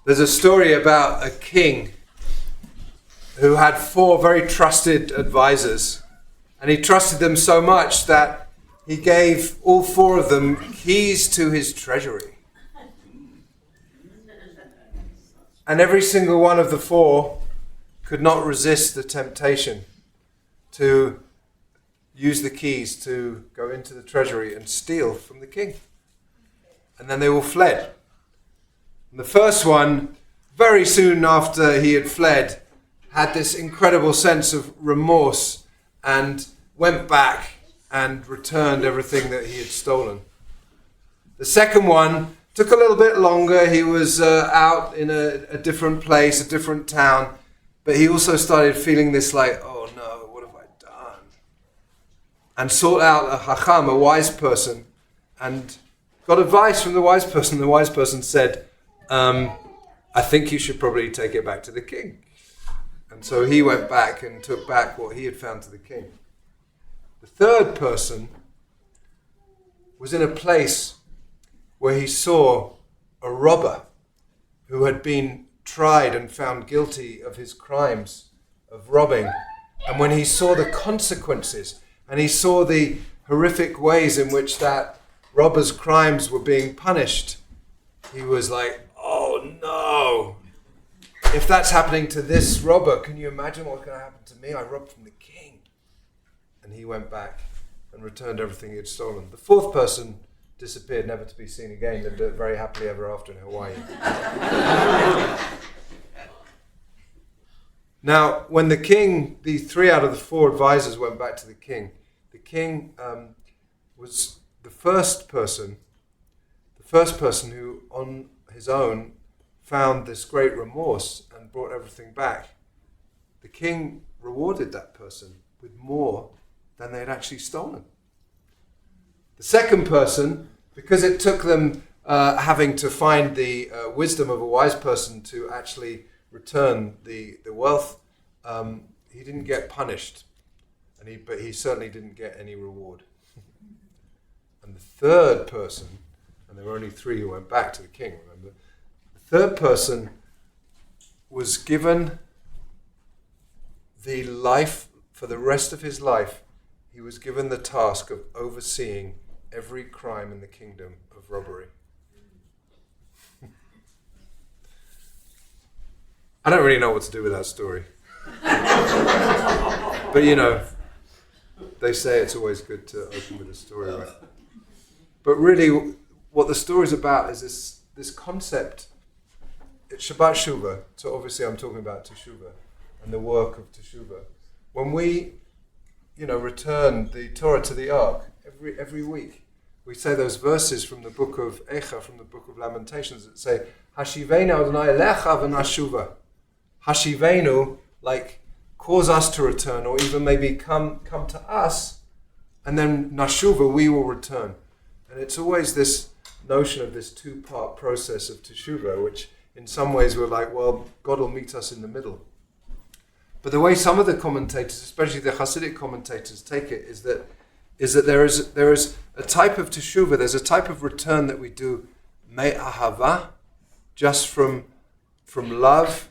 There's a story about a king who had 4 very trusted advisors, and he trusted them so much that he gave all 4 of them keys to his treasury. And every single one of the 4 could not resist the temptation to use the keys to go into the treasury and steal from the king. And then they all fled. And the first one, very soon after he had fled, had this incredible sense of remorse and went back and returned everything that he had stolen. The second one took a little bit longer. He was out in a different place, a different town, but he also started feeling this like, oh no, what have I done? And sought out a hacham, a wise person, and got advice from the wise person. The wise person said, I think you should probably take it back to the king. And so he went back and took back what he had found to the king. The third person was in a place where he saw a robber who had been tried and found guilty of his crimes of robbing. And when he saw the consequences and he saw the horrific ways in which that robber's crimes were being punished, he was like, oh no, if that's happening to this robber, can you imagine what's going to happen to me? I robbed from the king. And he went back and returned everything he had stolen. The fourth person disappeared, never to be seen again, lived very happily ever after in Hawaii. Now, when the king, the 3 out of the 4 advisors went back to the king was the first person who on his own found this great remorse and brought everything back. The king rewarded that person with more than they had actually stolen. The second person, because it took them having to find the wisdom of a wise person to actually return the wealth, he didn't get punished, but he certainly didn't get any reward. And the third person, and there were only 3 who went back to the king, remember? The third person was given the life, for the rest of his life, he was given the task of overseeing every crime in the kingdom of robbery. I don't really know what to do with that story. But they say it's always good to open with a story, right? But really, what the story's about is this concept. It's Shabbat Shuvah, so obviously I'm talking about Teshuvah and the work of Teshuvah. When we, return the Torah to the Ark every week, we say those verses from the book of Echa, from the book of Lamentations, that say, Hashivenu Adonai elecha v'nashuva. Hashivenu, like, cause us to return, or even maybe come to us, and then nashuva, we will return. And it's always this notion of this 2-part process of teshuvah, which in some ways we're like, well, God will meet us in the middle. But the way some of the commentators, especially the Hasidic commentators, take it is that there is a type of teshuvah, there's a type of return that we do me'ahava, just from love,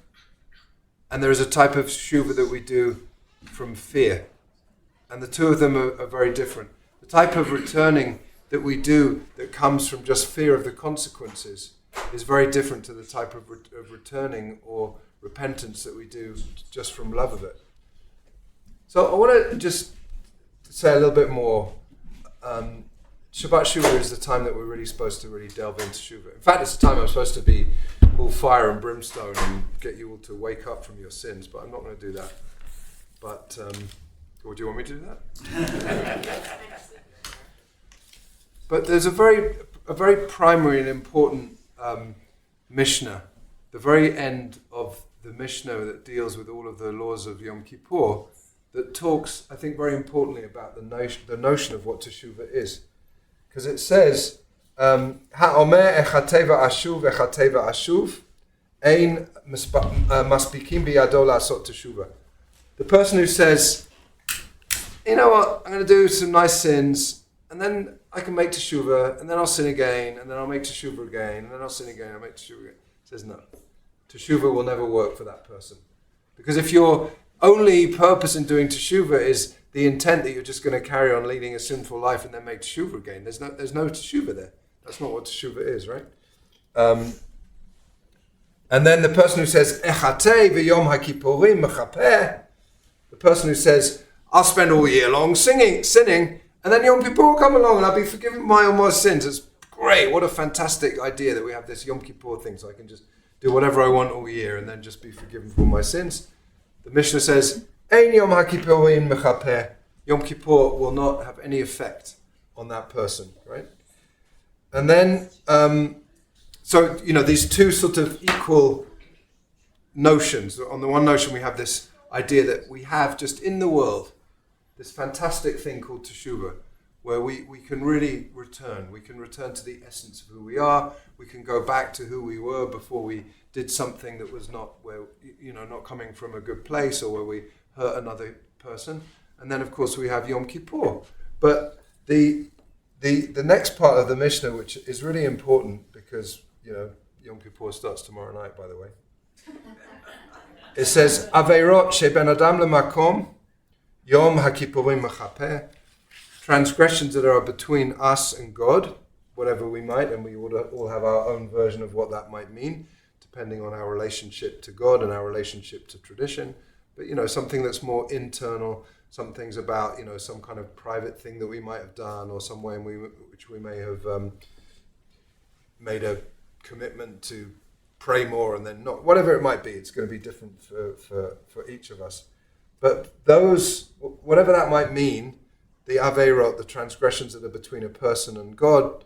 and there is a type of teshuvah that we do from fear. And the 2 of them are very different. The type of returning that we do that comes from just fear of the consequences is very different to the type of returning or repentance that we do just from love of it. So I want to just say a little bit more. Shabbat Shuvah is the time that we're really supposed to really delve into Shuvah. In fact, it's the time I'm supposed to be all fire and brimstone and get you all to wake up from your sins, but I'm not going to do that. But, or do you want me to do that? But there's a very primary and important Mishnah, the very end of the Mishnah that deals with all of the laws of Yom Kippur, that talks, I think, very importantly about the notion of what Teshuvah is. Because it says, Ha'omer echateva ashuv echateva ashuv ein maspikim biyado la'asot teshuvah. The person who says, you know what, I'm going to do some nice sins, and then I can make teshuvah, and then I'll sin again, and then I'll make teshuvah again, and then I'll sin again, I'll make teshuvah again. Says no. teshuvah will never work for that person. Because if your only purpose in doing teshuvah is the intent that you're just going to carry on leading a sinful life and then make teshuvah again, there's no teshuvah there. That's not what teshuvah is, right? And then the person who says, Echateh v'yom ha'kippurim mechapeh, the person who says, I'll spend all year long sinning, and then Yom Kippur will come along and I'll be forgiven my almost sins. It's great. What a fantastic idea that we have this Yom Kippur thing, so I can just do whatever I want all year and then just be forgiven for my sins. The Mishnah says, Ein Yom HaKippurim mechapeh. Yom Kippur will not have any effect on that person, right? And then, so, these two sort of equal notions. On the one notion, we have this idea that we have just in the world this fantastic thing called teshuvah, where we can really return. We can return to the essence of who we are. We can go back to who we were before we did something that was not not coming from a good place, or where we hurt another person. And then, of course, we have Yom Kippur. But the next part of the Mishnah, which is really important because, Yom Kippur starts tomorrow night, by the way. It says, Aveirot sheben adam lemakom, Yom HaKippurim mechapeh. Transgressions that are between us and God, whatever we might, and we all have our own version of what that might mean, depending on our relationship to God and our relationship to tradition. But, something that's more internal, some things about, some kind of private thing that we might have done, or some way in which we may have made a commitment to pray more and then not. Whatever it might be, it's going to be different for each of us. But those, whatever that might mean, the Aveirot, the transgressions that are between a person and God,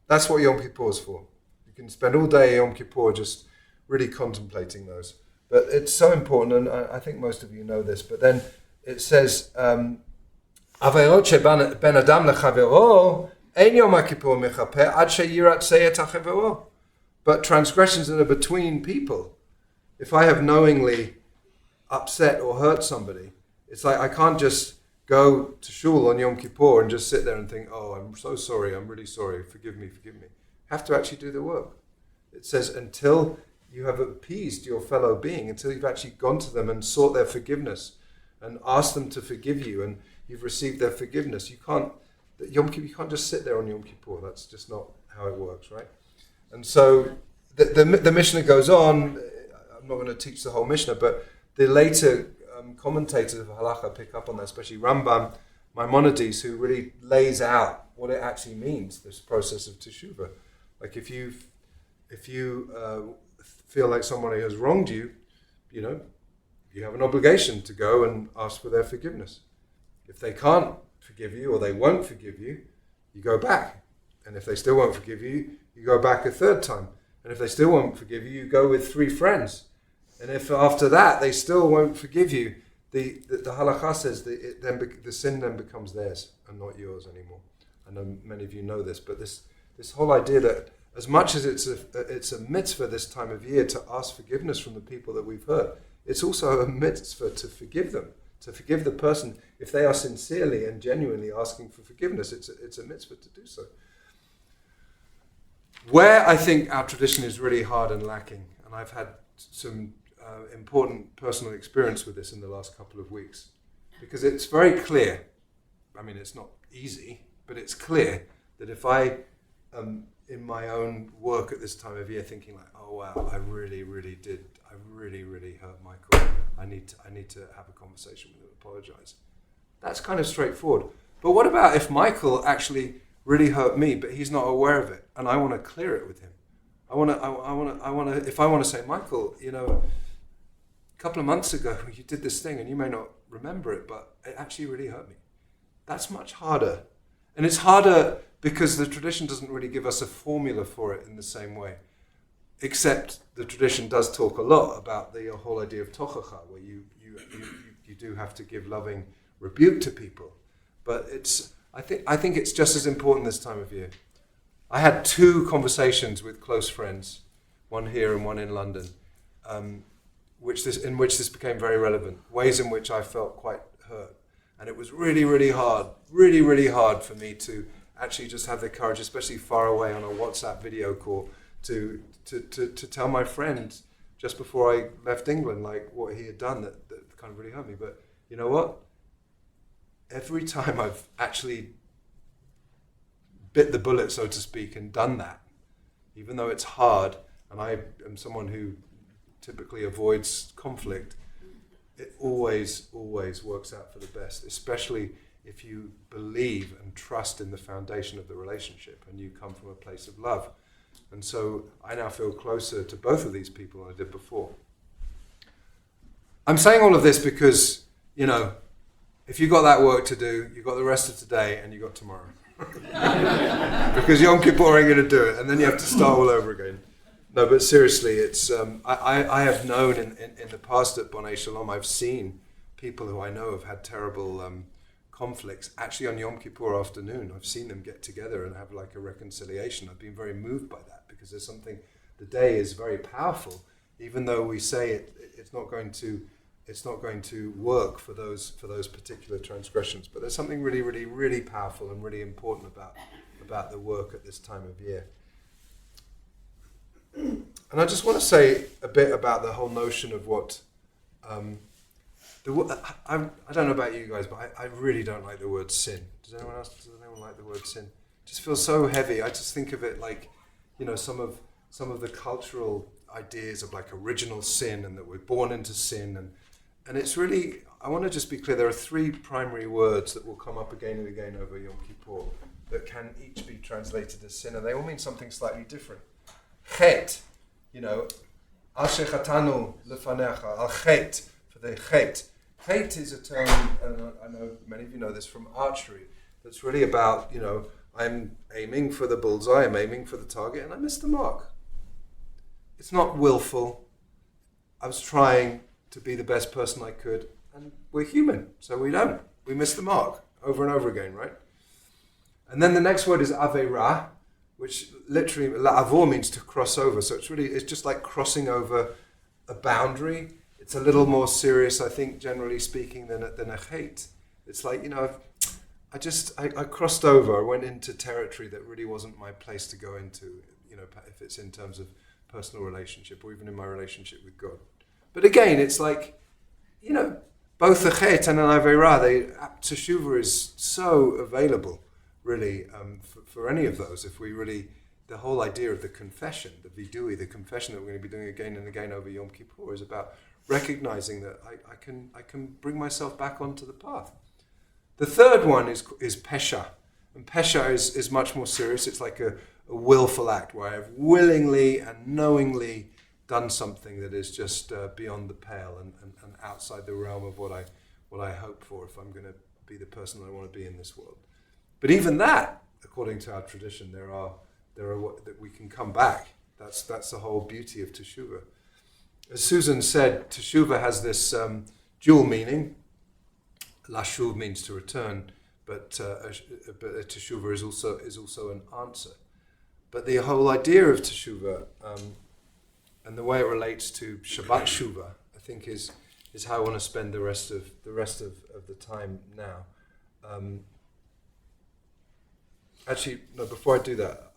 that's what Yom Kippur is for. You can spend all day Yom Kippur just really contemplating those. But it's so important, and I think most of you know this, but then it says, Aveirot sheben adam lechavero, ein Yom HaKippur mechapeh ad sheyirat seyet hachavero. But transgressions that are between people, if I have knowingly upset or hurt somebody, it's like I can't just go to shul on Yom Kippur and just sit there and think, oh, I'm so sorry, I'm really sorry, forgive me. You have to actually do the work. It says until you have appeased your fellow being, until you've actually gone to them and sought their forgiveness and asked them to forgive you and you've received their forgiveness. You can't just sit there on Yom Kippur. That's just not how it works, right? And so the Mishnah goes on. I'm not going to teach the whole Mishnah, but the later commentators of Halacha pick up on that, especially Rambam, Maimonides, who really lays out what it actually means, this process of teshuvah. Like if you feel like somebody has wronged you, you have an obligation to go and ask for their forgiveness. If they can't forgive you or they won't forgive you, you go back. And if they still won't forgive you, you go back a third time. And if they still won't forgive you, you go with 3 friends. And if after that they still won't forgive you, the halakha says the sin then becomes theirs and not yours anymore. I know many of you know this, but this whole idea that as much as it's a mitzvah this time of year to ask forgiveness from the people that we've hurt, it's also a mitzvah to forgive them, to forgive the person if they are sincerely and genuinely asking for forgiveness. It's a mitzvah to do so. Where I think our tradition is really hard and lacking, and I've had some important personal experience with this in the last couple of weeks, because it's very clear, I mean it's not easy, but it's clear that if I am in my own work at this time of year thinking like, oh wow, I really hurt Michael, I need to have a conversation with him, apologize. That's kind of straightforward. But what about if Michael actually really hurt me, but he's not aware of it, and I want to clear it with him? I want to. If I want to say, Michael, a couple of months ago you did this thing, and you may not remember it, but it actually really hurt me. That's much harder, and it's harder because the tradition doesn't really give us a formula for it in the same way. Except the tradition does talk a lot about the whole idea of tochacha, where you do have to give loving rebuke to people, but I think it's just as important this time of year. I had 2 conversations with close friends, one here and one in London, in which this became very relevant, ways in which I felt quite hurt. And it was really, really hard for me to actually just have the courage, especially far away on a WhatsApp video call, to tell my friend just before I left England, like what he had done that kind of really hurt me. But you know what? Every time I've actually bit the bullet, so to speak, and done that, even though it's hard, and I am someone who typically avoids conflict, it always works out for the best, especially if you believe and trust in the foundation of the relationship and you come from a place of love. And so I now feel closer to both of these people than I did before. I'm saying all of this because, you know, if you've got that work to do, you've got the rest of today and you've got tomorrow. Because Yom Kippur ain't going to do it, and then you have to start all over again. No, but seriously, it's I have known in the past at Bonei Shalom, I've seen people who I know have had terrible conflicts. Actually, on Yom Kippur afternoon, I've seen them get together and have like a reconciliation. I've been very moved by that because there's something. The day is very powerful, even though we say it's not going to work for those particular transgressions. But there's something really, really, really powerful and really important about the work at this time of year. And I just want to say a bit about the whole notion of what I don't know about you guys, but I really don't like the word sin. Does anyone like the word sin? It just feels so heavy. I just think of it like, you know, some of the cultural ideas of like original sin and that we're born into sin, and it's really, I want to just be clear, there are three primary words that will come up again and again over Yom Kippur that can each be translated as sin, and they all mean something slightly different. Chet, you know, al shechatanu lefanecha, al chet, for the chet. Chet is a term, and I know many of you know this from archery, that's really about, you know, I'm aiming for the bullseye, I'm aiming for the target, and I missed the mark. It's not willful. I was trying to be the best person I could, and we're human, so we miss the mark over and over again, right? And then the next word is aveira, which literally, la'avor means to cross over. So it's just like crossing over a boundary. It's a little more serious, I think, generally speaking, than a chet. It's like, you know, I crossed over. I went into territory that really wasn't my place to go into, you know, if it's in terms of personal relationship or even in my relationship with God. But again, it's like, you know, both the chet and an aveira, teshuvah is so available, really, for any of those. If we really, the whole idea of the confession, the vidui, the confession that we're going to be doing again and again over Yom Kippur is about recognizing that I can bring myself back onto the path. The third one is pesha, and pesha is much more serious. It's like a willful act where I've willingly and knowingly done something that is just beyond the pale and outside the realm of what I hope for if I'm going to be the person I want to be in this world. But even that, according to our tradition, there are that we can come back. That's the whole beauty of teshuvah. As Susan said, teshuvah has this dual meaning. Lashuv means to return, but teshuvah is also an answer. But the whole idea of teshuvah and the way it relates to Shabbat Shuvah, I think, is how I want to spend the rest of the time now. Actually, no. Before I do that,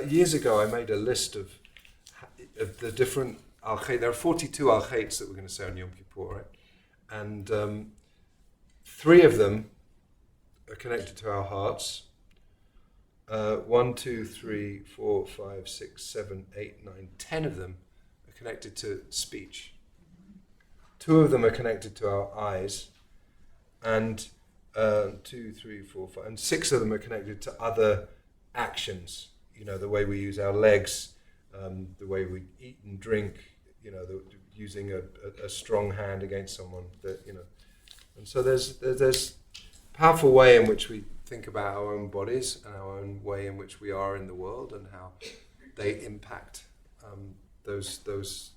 years ago I made a list of the different al-chet. There are 42 al-chets that we're going to say on Yom Kippur, right? And 3 of them are connected to our hearts. 1, 2, 3, 4, 5, 6, 7, 8, 9, 10 of them are connected to speech. 2 of them are connected to our eyes, and 2, 3, 4, 5, and 6 of them are connected to other actions. You know, the way we use our legs, the way we eat and drink. You know, using a strong hand against someone. That, you know, and so there's a powerful way in which we think about our own bodies and our own way in which we are in the world and how they impact those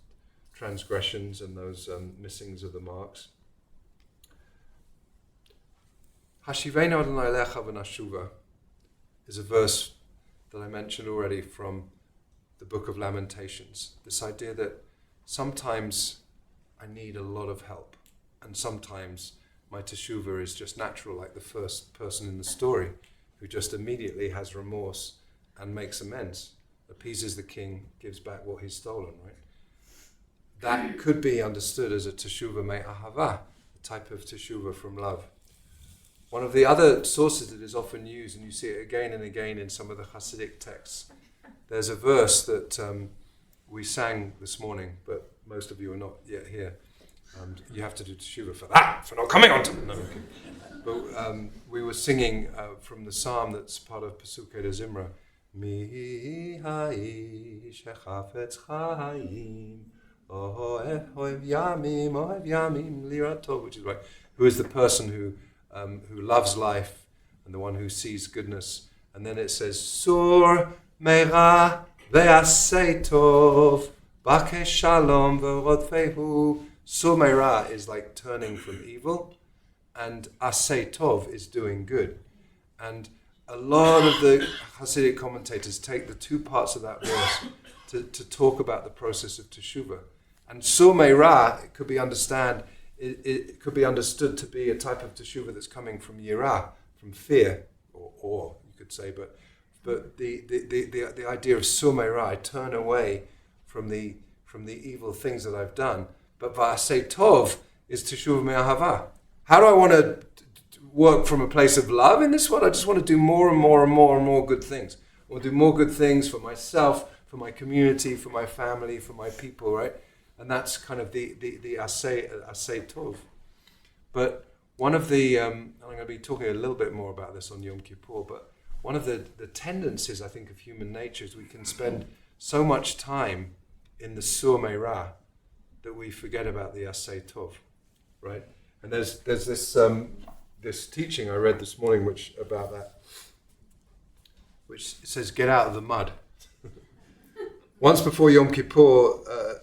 transgressions and those missings of the marks. Hashivenu Adonai Elecha v'nashuva is a verse that I mentioned already from the Book of Lamentations. This idea that sometimes I need a lot of help, and sometimes my teshuvah is just natural, like the first person in the story, who just immediately has remorse and makes amends, appeases the king, gives back what he's stolen, right? that could be understood as a teshuvah me'ahava, a type of teshuvah from love. One of the other sources that is often used, and you see it again and again in some of the Hasidic texts, there's a verse that we sang this morning, but most of you are not yet here. You have to do teshuvah for that, for not coming on time. No, okay. But we were singing from the psalm that's part of Pesukei de Zimra. Mi ha'ish hechafetz chaim, ohev yamim lirato, which is right. Who is the person who loves life and the one who sees goodness? And then it says, Sur meira ve'asei tov, bakesh shalom ve'rodfehu. Sur meira is like turning from evil, and asei tov is doing good. And a lot of the Hasidic commentators take the two parts of that verse to talk about the process of teshuvah. And sur meira, it could be could be understood to be a type of teshuvah that's coming from yirah, from fear, or you could say, but the idea of sur meira, I turn away from the evil things that I've done. But va'asei tov is teshuvah me'ahava. How do I want to work from a place of love in this world? I just want to do more and more and more and more good things. I want to do more good things for myself, for my community, for my family, for my people, right? And that's kind of the asay tov. But one of the, I'm going to be talking a little bit more about this on Yom Kippur, but one of the tendencies, I think, of human nature is we can spend so much time in the sur meira that we forget about the asay tov, right? And there's this teaching I read this morning about that, which says, get out of the mud. Once before Yom Kippur,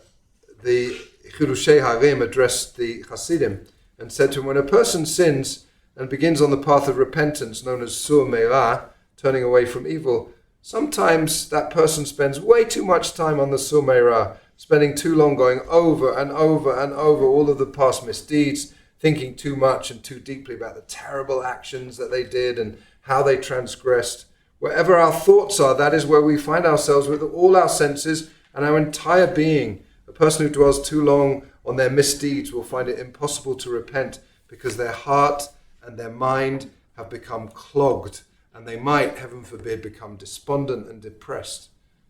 the Chidushei Harim addressed the Hasidim and said to him, when a person sins and begins on the path of repentance, known as sur meira, turning away from evil, sometimes that person spends way too much time on the sur meira, spending too long going over and over and over all of the past misdeeds, thinking too much and too deeply about the terrible actions that they did and how they transgressed. Wherever our thoughts are, that is where we find ourselves with all our senses and our entire being. A person who dwells too long on their misdeeds will find it impossible to repent because their heart and their mind have become clogged, and they might, heaven forbid, become despondent and depressed.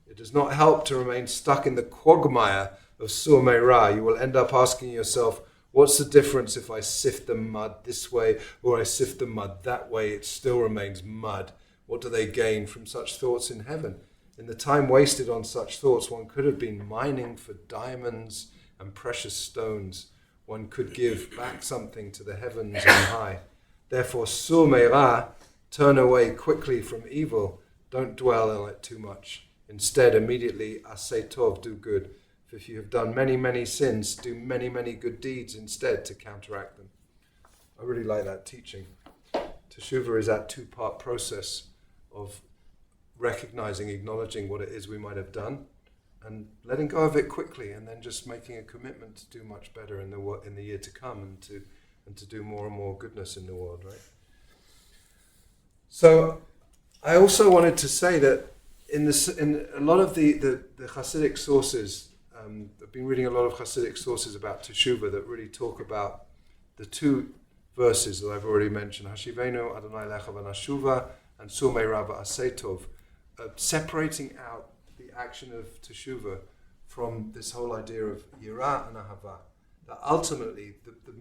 It does not help to remain stuck in the quagmire of sur meira. You will end up asking yourself, what's the difference if I sift the mud this way or I sift the mud that way? It still remains mud. What do they gain from such thoughts in heaven? In the time wasted on such thoughts, one could have been mining for diamonds and precious stones. One could give back something to the heavens on high. Therefore, sur meira, turn away quickly from evil. Don't dwell on it too much. Instead, immediately, asay tov, do good. For if you have done many, many sins, do many, many good deeds instead to counteract them. I really like that teaching. Teshuvah is that two-part process of recognizing, acknowledging what it is we might have done, and letting go of it quickly, and then just making a commitment to do much better in the year to come, and to do more and more goodness in the world, right? So, I also wanted to say that in a lot of the Hasidic sources, I've been reading a lot of Hasidic sources about Teshuvah that really talk about the two verses that I've already mentioned, Hashivenu Adonai Lecha v'Nashuva and Sur meira v'asei tov, separating out the action of Teshuvah from this whole idea of Yirah and Ahava. That ultimately the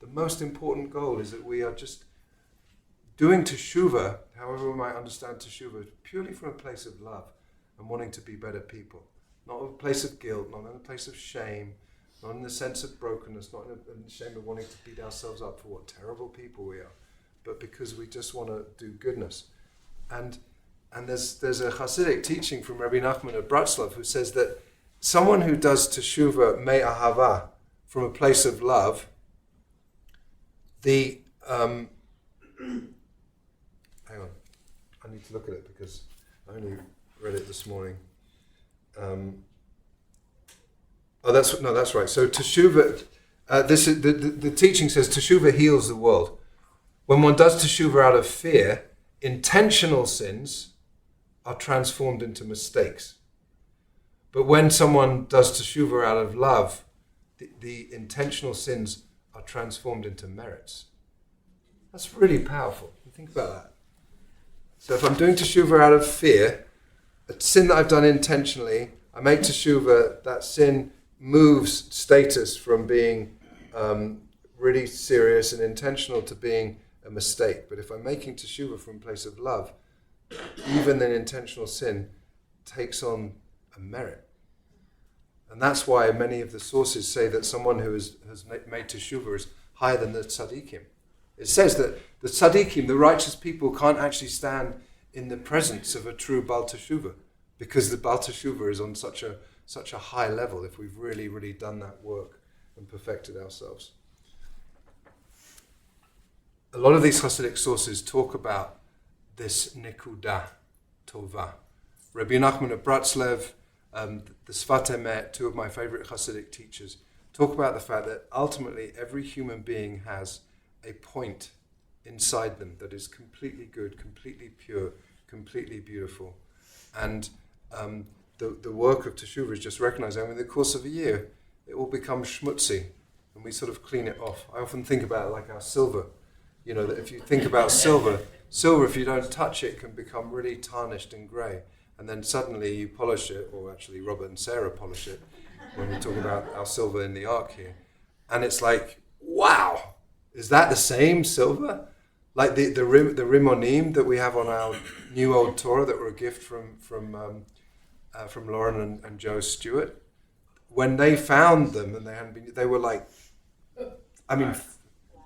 most important goal is that we are just doing Teshuvah, however we might understand Teshuvah, purely from a place of love and wanting to be better people. Not in a place of guilt, not in a place of shame, not in the sense of brokenness, not in the shame of wanting to beat ourselves up for what terrible people we are, but because we just want to do goodness. And there's a Hasidic teaching from Rabbi Nachman of Bratslav who says that someone who does teshuvah me'ahava, from a place of love, hang on, I need to look at it because I only read it this morning. That's right. So teshuvah, the teaching says teshuvah heals the world. When one does teshuvah out of fear, intentional sins are transformed into mistakes. But when someone does teshuvah out of love, the intentional sins are transformed into merits. That's really powerful. Think about that. So if I'm doing teshuvah out of fear, a sin that I've done intentionally, I make teshuvah, that sin moves status from being really serious and intentional to being a mistake. But if I'm making teshuvah from a place of love, even an intentional sin takes on a merit. And that's why many of the sources say that someone who has made teshuvah is higher than the tzaddikim. It says that the tzaddikim, the righteous people, can't actually stand in the presence of a true Baal teshuvah, because the Baal teshuvah is on such a high level if we've really, really done that work and perfected ourselves. A lot of these Hasidic sources talk about this nikudah tova. Rabbi Nachman of Bratzlev, the Sfat Emet, two of my favorite Hasidic teachers, talk about the fact that ultimately every human being has a point inside them that is completely good, completely pure, completely beautiful. And the work of teshuvah is just recognizing over the course of a year, it will become schmutzy, and we sort of clean it off. I often think about it like our silver. You know, that if you think about silver, if you don't touch it, can become really tarnished and grey. And then suddenly you polish it, or actually Robert and Sarah polish it, when we talk about our silver in the ark here. And it's like, wow, is that the same silver? Like the rimonim that we have on our new old Torah that were a gift from Lauren and Joe Stewart. When they found them and they were like, I mean,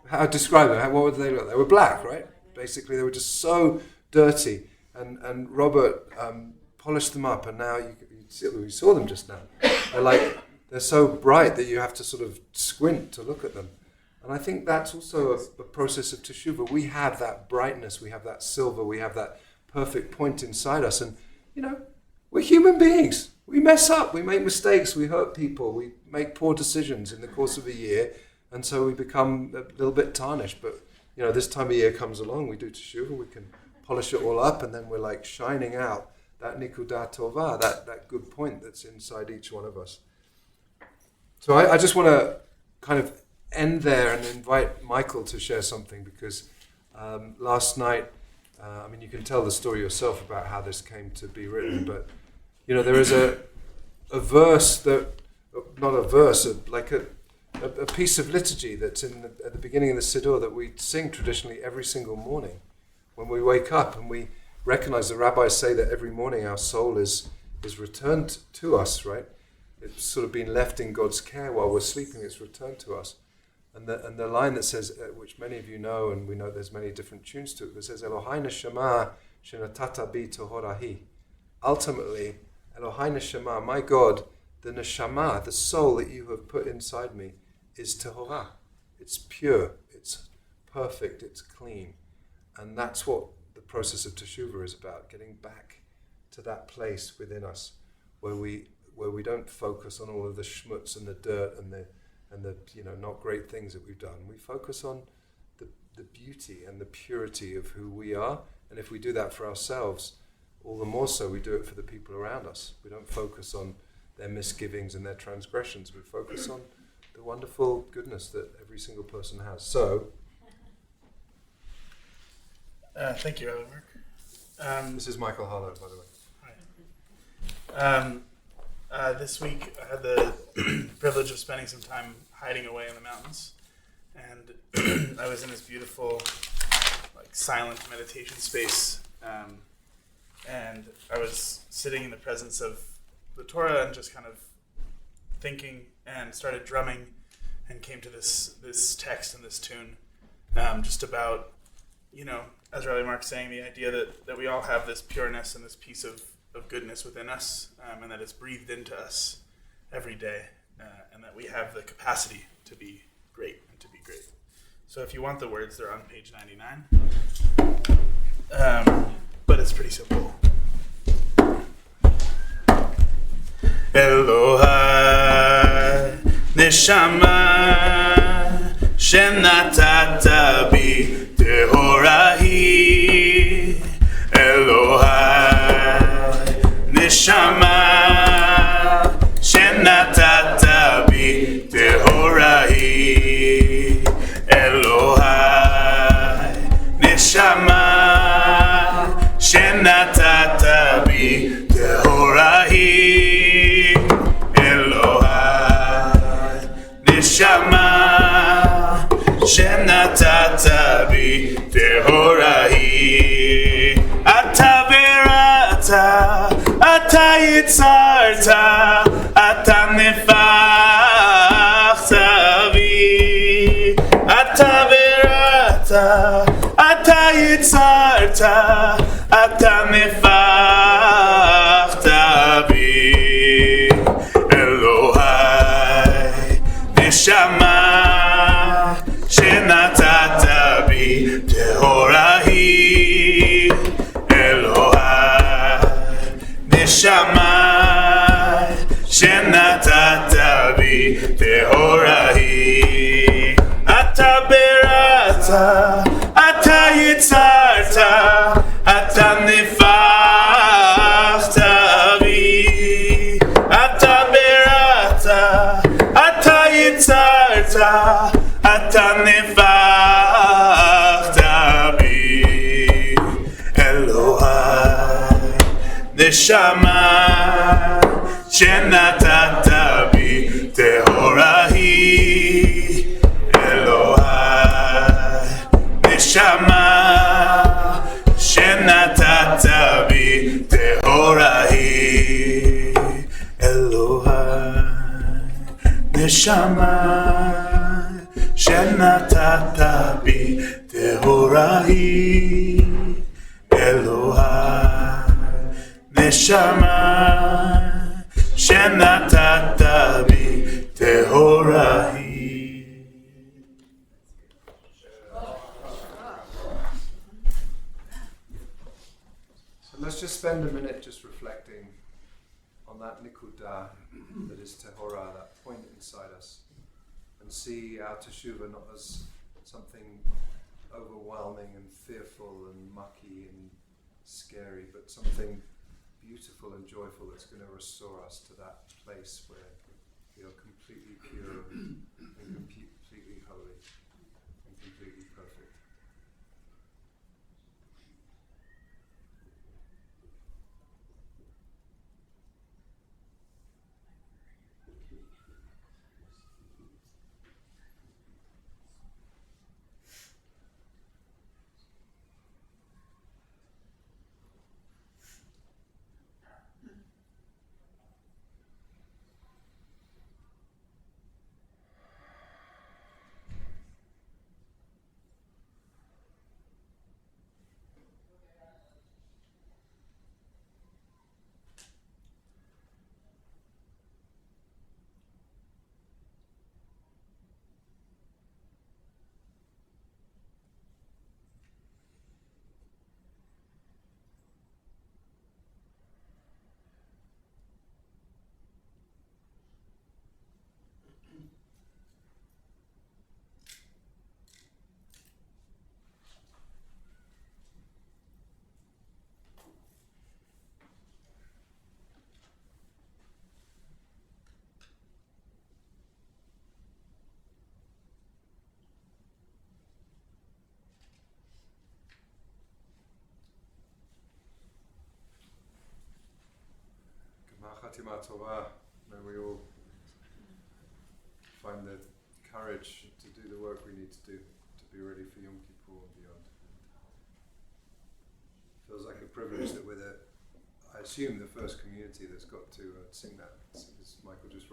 how to describe them? What would they look? They were black, right? Basically, they were just so dirty. And Robert polished them up, and now we saw them just now. They're so bright that you have to sort of squint to look at them. And I think that's also a process of teshuvah. We have that brightness, we have that silver, we have that perfect point inside us. And, you know, we're human beings. We mess up, we make mistakes, we hurt people, we make poor decisions in the course of a year. And so we become a little bit tarnished. But, you know, this time of year comes along, we do teshuvah, we can polish it all up, and then we're like shining out that nikudah tova, that good point that's inside each one of us. So I just want to kind of end there and invite Michael to share something, because last night, I mean, you can tell the story yourself about how this came to be written, but, you know, there is a verse that, not a verse, like a piece of liturgy that's at the beginning of the Siddur that we sing traditionally every single morning when we wake up, and we recognize the rabbis say that every morning our soul is returned to us, right? It's sort of been left in God's care while we're sleeping, it's returned to us. And the line that says, which many of you know, and we know there's many different tunes to it, that says, Elohai neshama shenatata bi tohorahi. Ultimately, Elohai neshama, my God, the neshama, the soul that you have put inside me, is tehorah. It's pure, it's perfect, it's clean. And that's what the process of teshuvah is about, getting back to that place within us where we don't focus on all of the schmutz and the dirt and the you know, not great things that we've done. We focus on the beauty and the purity of who we are. And if we do that for ourselves, all the more so we do it for the people around us. We don't focus on their misgivings and their transgressions. We focus on the wonderful goodness that every single person has. So, thank you, Rabbi Mark. this is Michael Harlow, by the way. Hi. This week I had the privilege of spending some time hiding away in the mountains, and I was in this beautiful, like, silent meditation space, and I was sitting in the presence of the Torah and just kind of thinking, and started drumming, and came to this text and this tune, just about, you know, as Rabbi Mark's saying, the idea that we all have this pureness and this piece of goodness within us, and that it's breathed into us every day, and that we have the capacity to be great and to be great. So if you want the words, they're on page 99. But it's pretty simple. Elohai neshama shenatata bi tehorahi. Elohai neshama שנתת בי טהורה היא אלוהי נשמה שנתת בי טהורה היא אתה בראת אתה יצרת אתה נפחת בי אתה בראת אתה יצרת אתה נפחת בי אלוהי נשמה שנתת בי טהורה היא אלוהי נשמה שנתת בי טהורה היא אתה בראת אתה יצרת אתה נפחת בי אתה בראת אתה יצרת אתה נפחת בי אלוהי נשמה שנתת בי טהורה היא אלוהי נשמה שנתת בי טהורה היא אלוהי נשמה שנתת בי טהורה היא אלוהי נשמה שנתת בי טהורה היא. So let's just spend a minute just reflecting on that nikuda that is Tehorah, that point inside us, and see our teshuvah not as something overwhelming and fearful and mucky and scary, but something beautiful and joyful that's going to restore us to that place where we are completely pure and completely holy and completely perfect. Chatima Torah, may we all find the courage to do the work we need to do to be ready for Yom Kippur and beyond. Feels like a privilege that we're I assume the first community that's got to sing that, as Michael just